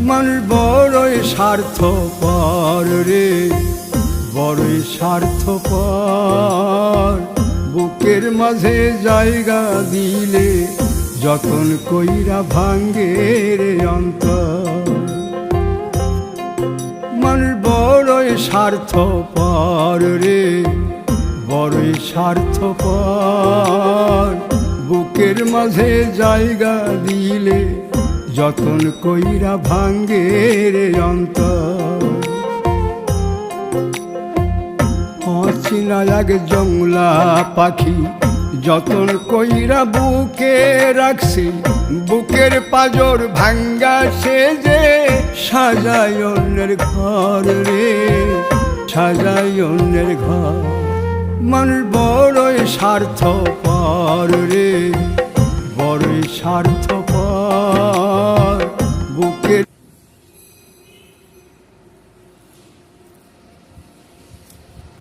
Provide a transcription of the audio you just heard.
মানুষ বড়ই স্বার্থপর রে, বড়ই স্বার্থপর। বুকের মাঝে জায়গা দিলে যতন কইরা ভাঙ্গে রে অন্তর। মানুষ বড়ই স্বার্থপর রে, বড়ই স্বার্থপর। বুকের মাঝে জায়গা দিলে যতন কইরা ভাঙ্গে রে অন্তর। অচিনা এক জংলা পাখি যতন কইরা বুকে রাখছি, বুকের পাজর ভাঙ্গা সে যে সাজায় অন্যের ঘর রে, সাজায় অন্যের ঘর। মানুষ বড়ই স্বার্থপর রে, বড়ই স্বার্থপর।